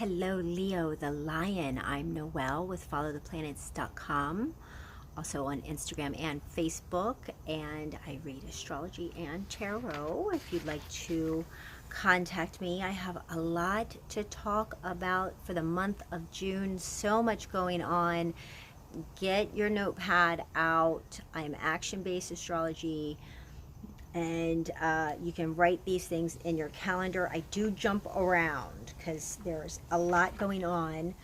Hello, Leo the Lion. I'm Noelle with followtheplanets.com, also on Instagram and Facebook, and I read astrology and tarot. If you'd like to contact me, I have a lot to talk about for the month of June. So much going on. Get your notepad out. I'm action-based astrology, and you can write these things in your calendar. I do jump around because there's a lot going on.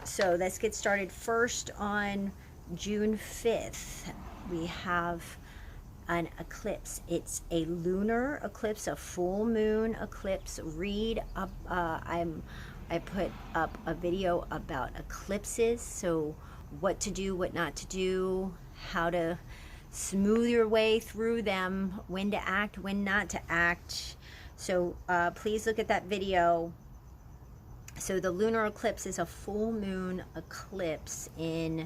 So let's get started. First, on June 5th, we have an eclipse. It's a lunar eclipse, a full moon eclipse. Read up. I put up a video about eclipses, so what to do, what not to do, how to smooth your way through them, when to act, when not to act. So please look at that video. So the lunar eclipse is a full moon eclipse in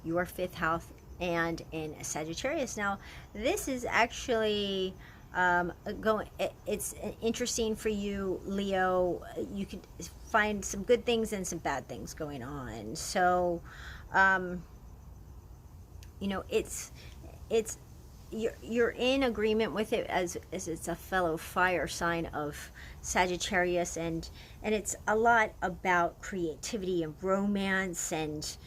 your fifth house and in Sagittarius. Now, this is actually it's interesting for you, Leo. You could find some good things and some bad things going on. So, you know, it's you're in agreement with it as it's a fellow fire sign of Sagittarius, and it's a lot about creativity and romance and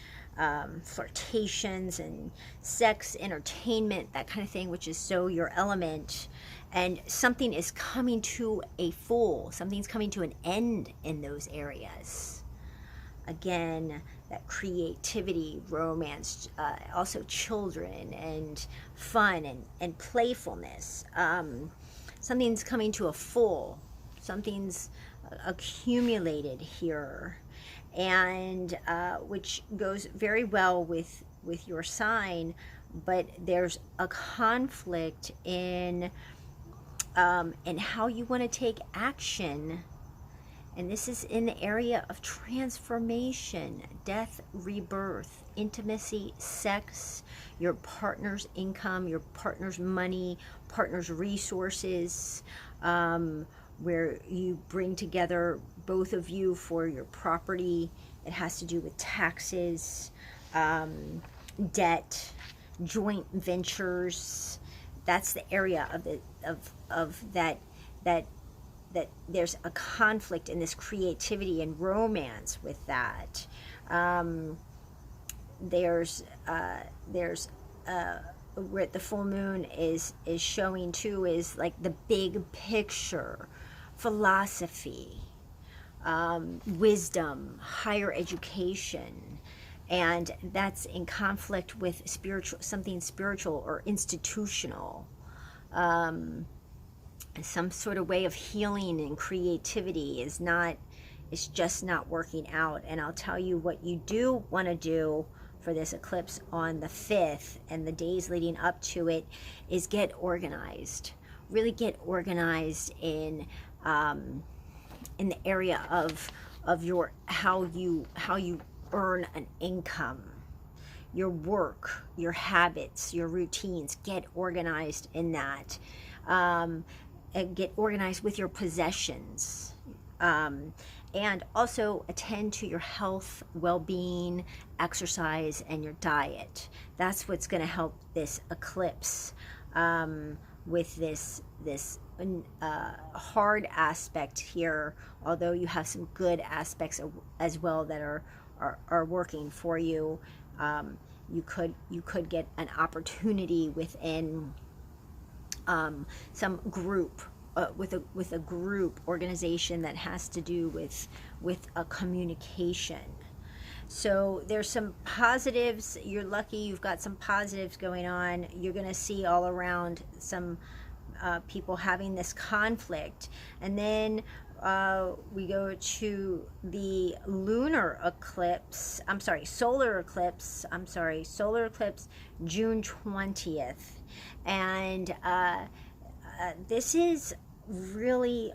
flirtations and sex, entertainment, that kind of thing, which is so your element. And something is coming to a full, something's coming to an end in those areas. Again, that creativity, romance, also children and fun and playfulness. Something's coming to a full, something's accumulated here, and which goes very well with your sign. But there's a conflict in how you want to take action. And this is in the area of transformation, death, rebirth, intimacy, sex, your partner's income, your partner's money, partner's resources, where you bring together both of you for your property. It has to do with taxes, debt, joint ventures. That's the area of that there's a conflict in this creativity and romance with that. There's where the full moon is showing too is like the big picture, philosophy, wisdom, higher education, and that's in conflict with something spiritual or institutional. Some sort of way of healing and creativity it's just not working out. And I'll tell you what you do want to do for this eclipse on the 5th and the days leading up to it is get organized. Really get organized in the area of your how you earn an income, your work, your habits, your routines. Get organized in that. And get organized with your possessions, and also attend to your health, well-being, exercise, and your diet. That's what's going to help this eclipse with this hard aspect here, although you have some good aspects as well that are working for you. You could get an opportunity within some group, with a group organization that has to do with a communication. So there's some positives. You're lucky you've got some positives going on. You're going to see all around some people having this conflict. And then we go to the lunar eclipse, solar eclipse, June 20th. And this is really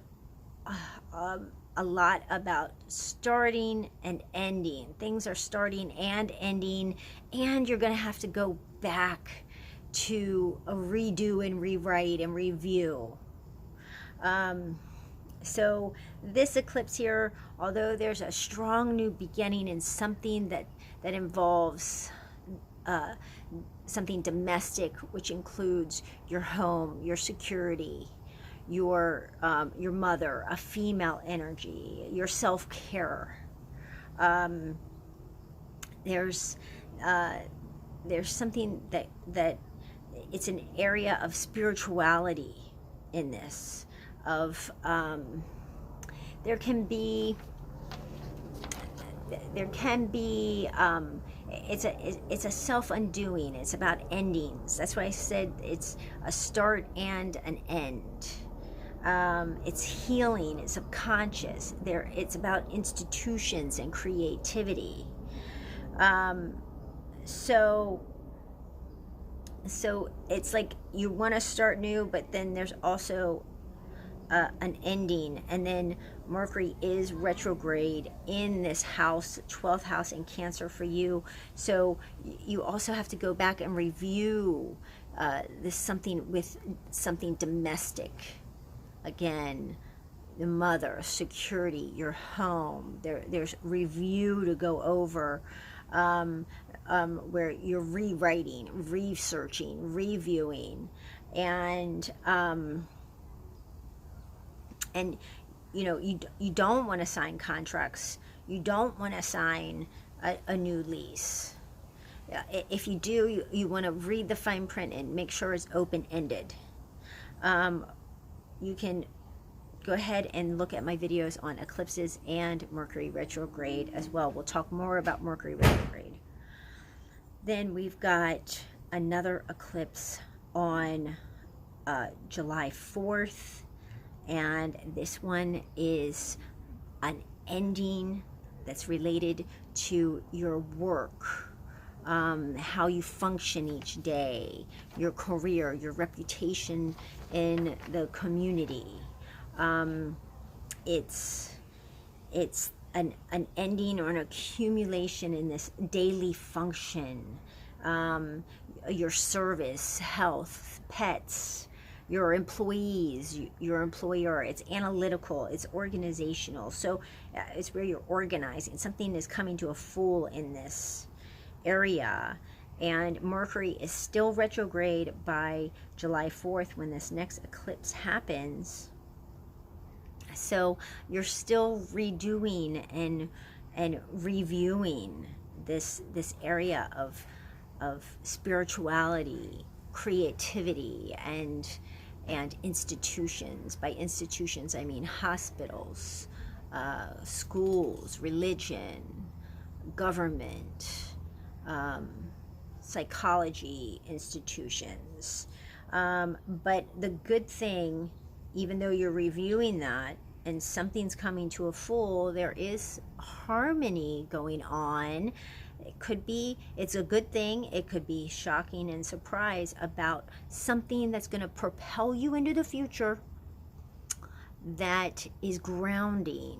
a lot about starting and ending. Things are starting and ending, and you're going to have to go back to redo and rewrite and review. So this eclipse here, although there's a strong new beginning in something that involves uh, something domestic, which includes your home, your security, your mother, a female energy, your self-care. Um, there's uh, there's something that it's an area of spirituality in this. Of there can be it's a self-undoing. It's about endings. That's why I said it's a start and an end. It's healing. It's subconscious. It's about institutions and creativity. Um, so it's like you want to start new, but then there's also an ending. And then Mercury is retrograde in this house, 12th house in Cancer for you. So you also have to go back and review this something with something domestic. Again, the mother, security, your home. There's review to go over, where you're rewriting, researching, reviewing, and you don't want to sign contracts. You don't want to sign a new lease. If you do, you want to read the fine print and make sure it's open-ended. You can go ahead and look at my videos on eclipses and Mercury retrograde as well. We'll talk more about Mercury retrograde. Then we've got another eclipse on July 4th, and this one is an ending that's related to your work, how you function each day, your career, your reputation in the community. It's an ending or an accumulation in this daily function, your service, health, pets, your employees, your employer. It's analytical, it's organizational. So it's where you're organizing. Something is coming to a full in this area. And Mercury is still retrograde by July 4th when this next eclipse happens. So you're still redoing and reviewing this area of spirituality, creativity, and institutions. By institutions, I mean hospitals, schools, religion, government, psychology institutions. But the good thing, even though you're reviewing that and something's coming to a full, there is harmony going on. It's a good thing. It could be shocking and surprise about something that's going to propel you into the future that is grounding,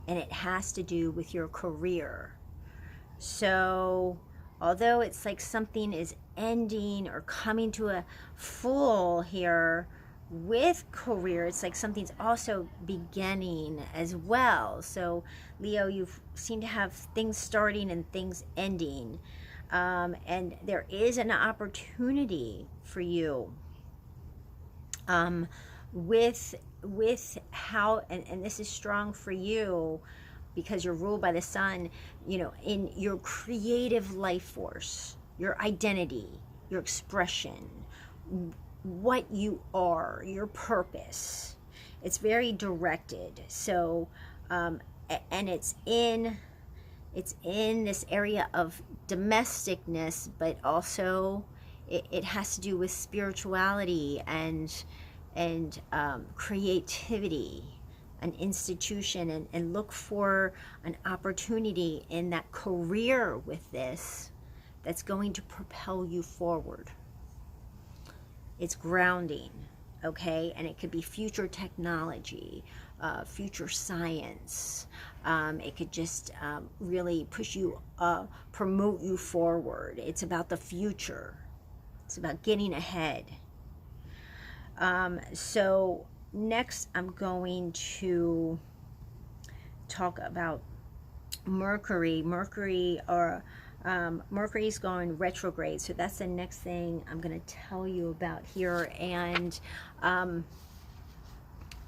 and it has to do with your career. So although it's like something is ending or coming to a full here with career, it's like something's also beginning as well. So Leo, you seem to have things starting and things ending, and there is an opportunity for you with how, and this is strong for you because you're ruled by the sun, in your creative life force, your identity, your expression, what you are, your purpose. It's very directed. So and it's in this area of domesticness, but also it has to do with spirituality and creativity, an institution, and look for an opportunity in that career with this that's going to propel you forward. It's grounding, okay? And it could be future technology, future science. It could just really push you, promote you forward. It's about the future. It's about getting ahead. So next I'm going to talk about Mercury. Mercury's going retrograde, so that's the next thing I'm going to tell you about here. And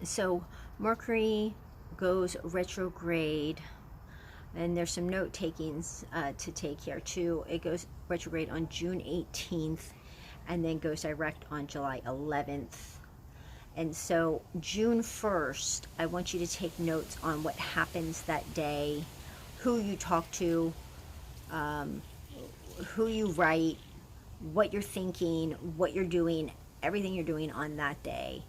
so Mercury goes retrograde, and there's some note takings to take here too. It goes retrograde on June 18th and then goes direct on July 11th. And so June 1st, I want you to take notes on what happens that day, who you talk to, who you write, what you're thinking, what you're doing, everything you're doing on that day,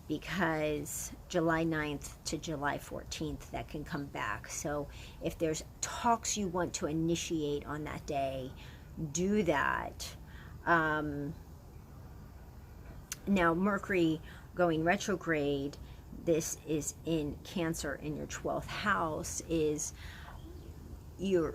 because July 9th to July 14th, that can come back. So if there's talks you want to initiate on that day, do that. Now, Mercury going retrograde, this is in Cancer, in your 12th house, is your,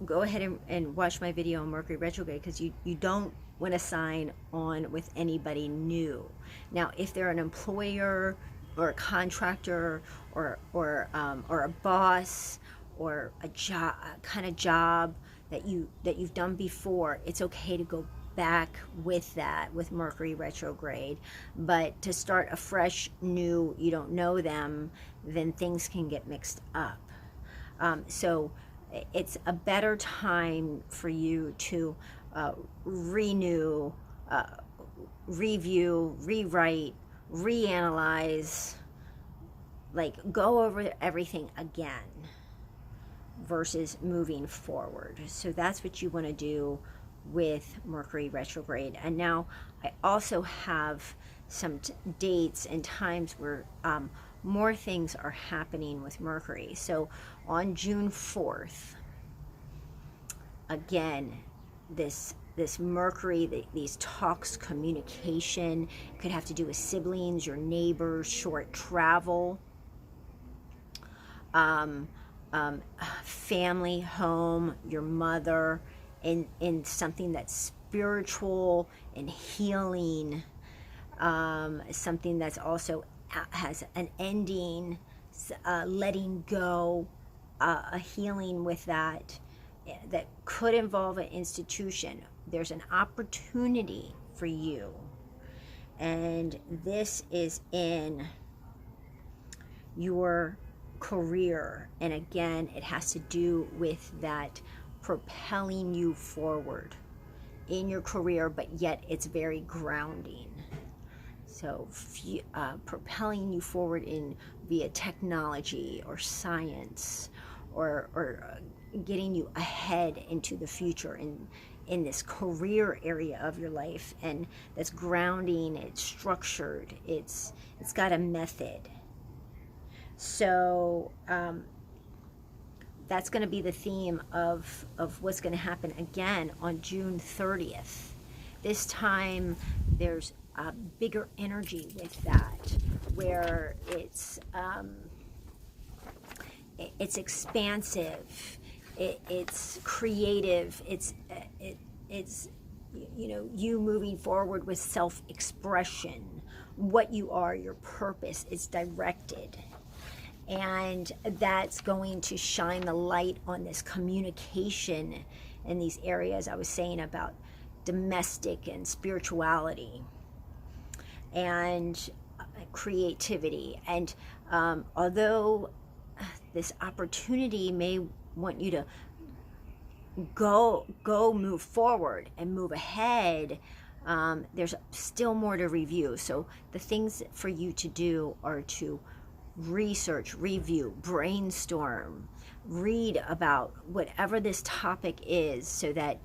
go ahead and watch my video on Mercury retrograde, because you don't want to sign on with anybody new. Now, if they're an employer or a contractor or a boss or a job, kind of job that you've done before, it's okay to go back with that, with Mercury retrograde. But to start a fresh new, you don't know them, then things can get mixed up. So it's a better time for you to renew, review, rewrite, reanalyze, like go over everything again versus moving forward. So that's what you want to do with Mercury retrograde. And now I also have some dates and times where more things are happening with Mercury. So on June 4th, again, this Mercury, these talks, communication, could have to do with siblings, your neighbors, short travel, family, home, your mother, in something that's spiritual and healing, something that's also has an ending, letting go, a healing with that could involve an institution. There's an opportunity for you, and this is in your career, and again, it has to do with that propelling you forward in your career, but yet it's very grounding. So propelling you forward in via technology or science, or getting you ahead into the future in this career area of your life, and that's grounding, it's structured, it's got a method. So that's going to be the theme of what's going to happen again on June 30th. This time there's a bigger energy with that, where it's expansive, it's creative, it's you know, you moving forward with self-expression, what you are, your purpose is directed. And that's going to shine the light on this communication in these areas I was saying about domestic and spirituality and creativity. And although this opportunity may want you to go move forward and move ahead, there's still more to review. So the things for you to do are to research, review, brainstorm, read about whatever this topic is, so that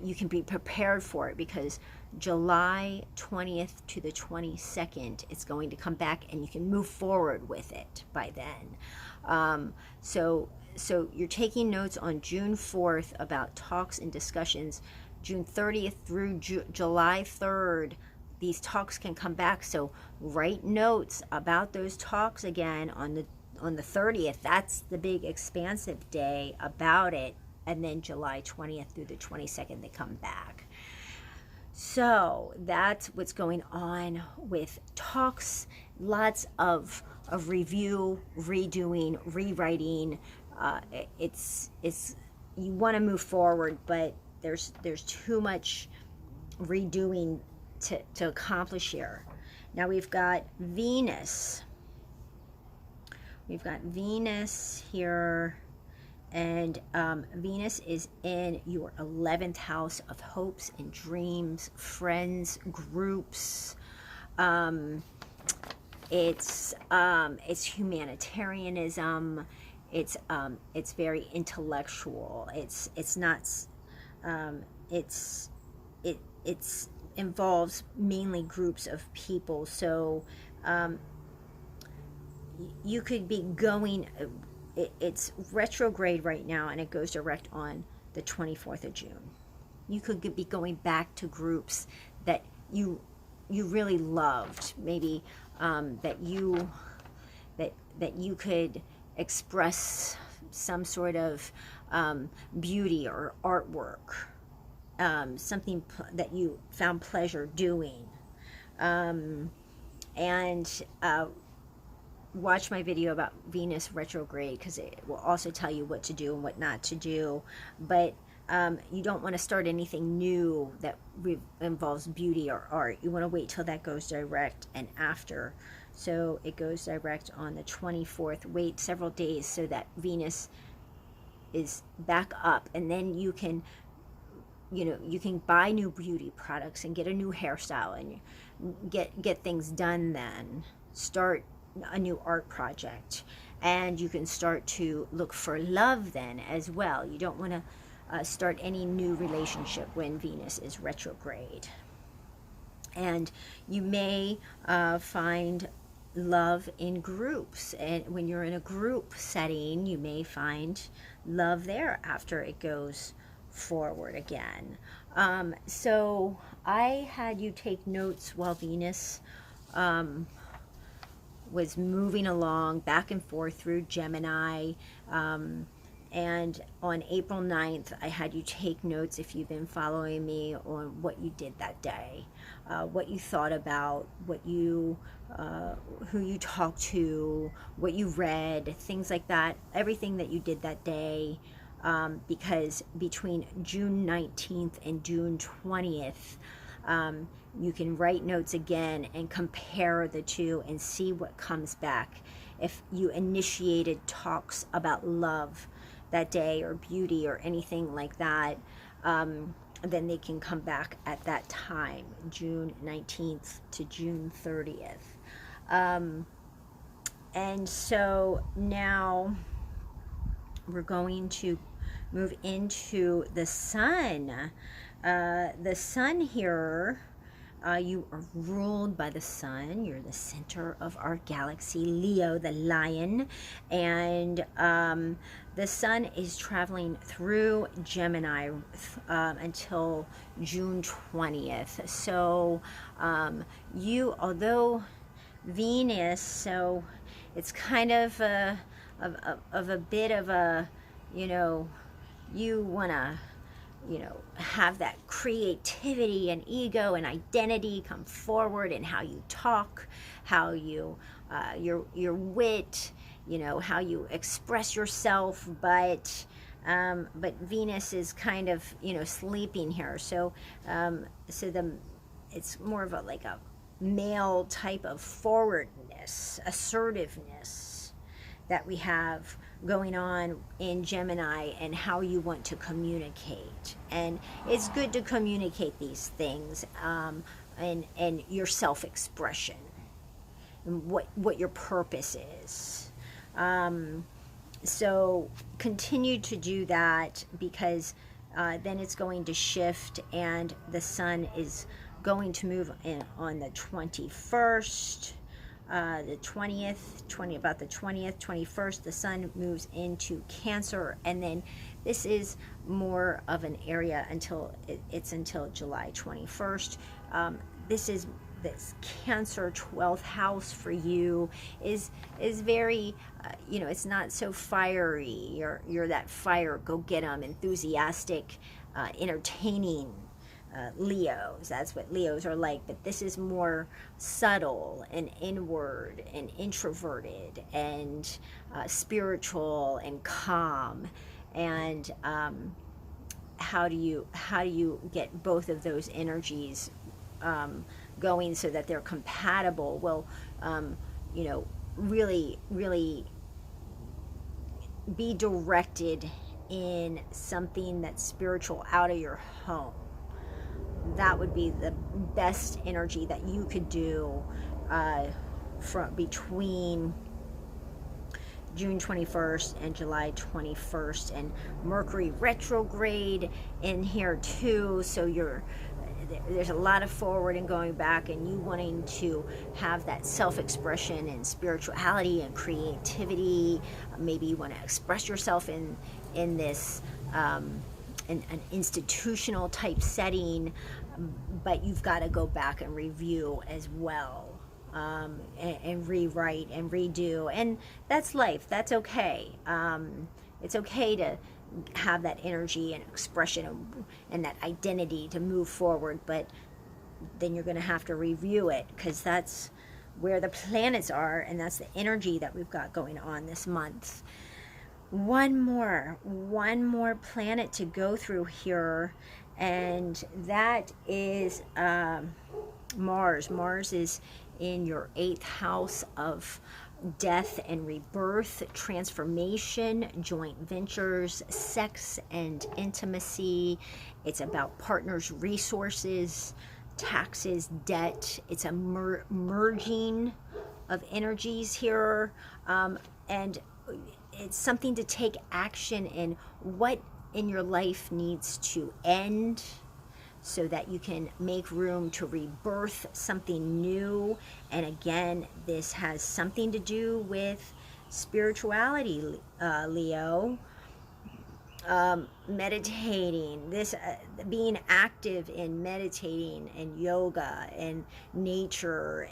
you can be prepared for it, because July 20th to the 22nd, it's going to come back and you can move forward with it by then. So you're taking notes on June 4th about talks and discussions. June 30th through July 3rd, these talks can come back. So write notes about those talks again on the 30th. That's the big expansive day about it. And then July 20th through the 22nd, they come back. So that's what's going on with talks. Lots of review, redoing, rewriting. It's you want to move forward, but there's too much redoing to accomplish here. Now we've got Venus. We've got Venus here, and Venus is in your 11th house of hopes and dreams, friends, groups. It's humanitarianism. It's very intellectual. It's involves mainly groups of people. So you could be going. It's retrograde right now, and it goes direct on the 24th of June. You could be going back to groups that you really loved, maybe that you could express some sort of beauty or artwork, something that you found pleasure doing, and watch my video about Venus retrograde, because it will also tell you what to do and what not to do. But you don't want to start anything new that involves beauty or art. You want to wait till that goes direct and after. So it goes direct on the 24th. Wait several days so that Venus is back up, and then you can buy new beauty products and get a new hairstyle and get things done. Then start a new art project, and you can start to look for love then as well. You don't want to start any new relationship when Venus is retrograde. And you may find love in groups, and when you're in a group setting, you may find love there after it goes forward again. So I had you take notes while Venus was moving along back and forth through Gemini, and on April 9th I had you take notes, if you've been following me, on what you did that day, what you thought about, what you who you talked to, what you read, things like that, everything that you did that day, because between June 19th and June 20th, you can write notes again and compare the two and see what comes back. If you initiated talks about love that day, or beauty, or anything like that, then they can come back at that time, June 19th to June 30th. And so now we're going to move into the sun. The sun here, you are ruled by the sun. You're the center of our galaxy, Leo, the lion. And the sun is traveling through Gemini until June 20th. So although Venus, so it's kind of a bit of a, you want to have that creativity and ego and identity come forward in how you talk, how you your wit, how you express yourself. But Venus is kind of sleeping here, so it's more of a male type of forwardness, assertiveness that we have going on in Gemini, and how you want to communicate. And it's good to communicate these things, and your self-expression, and what your purpose is. So continue to do that, because then it's going to shift, and the sun is going to move in on the 21st. The 20th, about the 20th, 21st, the sun moves into Cancer, and then this is more of an area until July 21st. This Cancer 12th house for you is very, it's not so fiery. You're that fire, go get 'em, enthusiastic, entertaining Leos. That's what Leos are like, but this is more subtle and inward and introverted and spiritual and calm. And how do you get both of those energies going so that they're compatible? Well, you know, really be directed in something that's spiritual out of your home. That would be the best energy that you could do from between June 21st and July 21st, and Mercury retrograde in here too, so there's a lot of forward and going back, and you wanting to have that self-expression and spirituality and creativity. Maybe you want to express yourself in this an institutional type setting, but you've got to go back and review as well, and rewrite and redo, and that's life. That's okay. It's okay to have that energy and expression and that identity to move forward, but then you're going to have to review it, because that's where the planets are, and that's the energy that we've got going on this month. One more planet to go through here, and that is Mars. Mars is in your 8th house of death and rebirth, transformation, joint ventures, sex and intimacy. It's about partners, resources, taxes, debt. It's a merging of energies here, and it's something to take action in. What in your life needs to end so that you can make room to rebirth something new. And again, this has something to do with spirituality, Leo. Meditating, this being active in meditating and yoga and nature,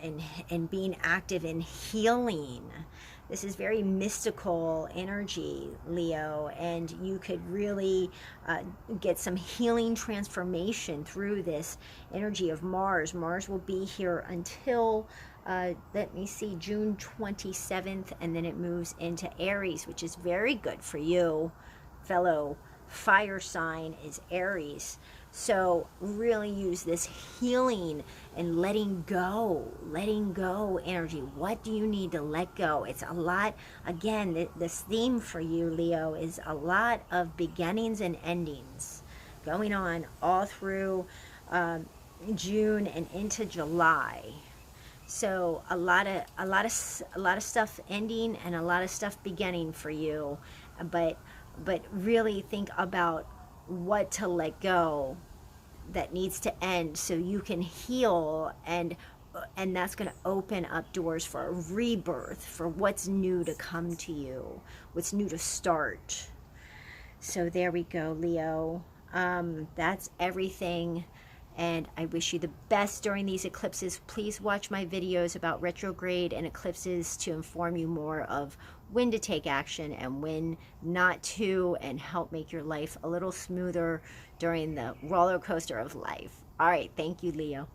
and being active in healing. This is very mystical energy, Leo, and you could really get some healing transformation through this energy of Mars. Mars will be here until, let me see, June 27th, and then it moves into Aries, which is very good for you. Fellow fire sign is Aries. So really use this healing and letting go energy. What do you need to let go? It's a lot. Again, this theme for you, Leo, is a lot of beginnings and endings going on all through June and into July. So a lot of stuff ending and a lot of stuff beginning for you, but really think about what to let go that needs to end so you can heal, and that's going to open up doors for a rebirth, for what's new to come to you, what's new to start. So there we go, Leo. That's everything, and I wish you the best during these eclipses. Please watch my videos about retrograde and eclipses to inform you more of when to take action and when not to, and help make your life a little smoother during the roller coaster of life. All right, thank you, Leo.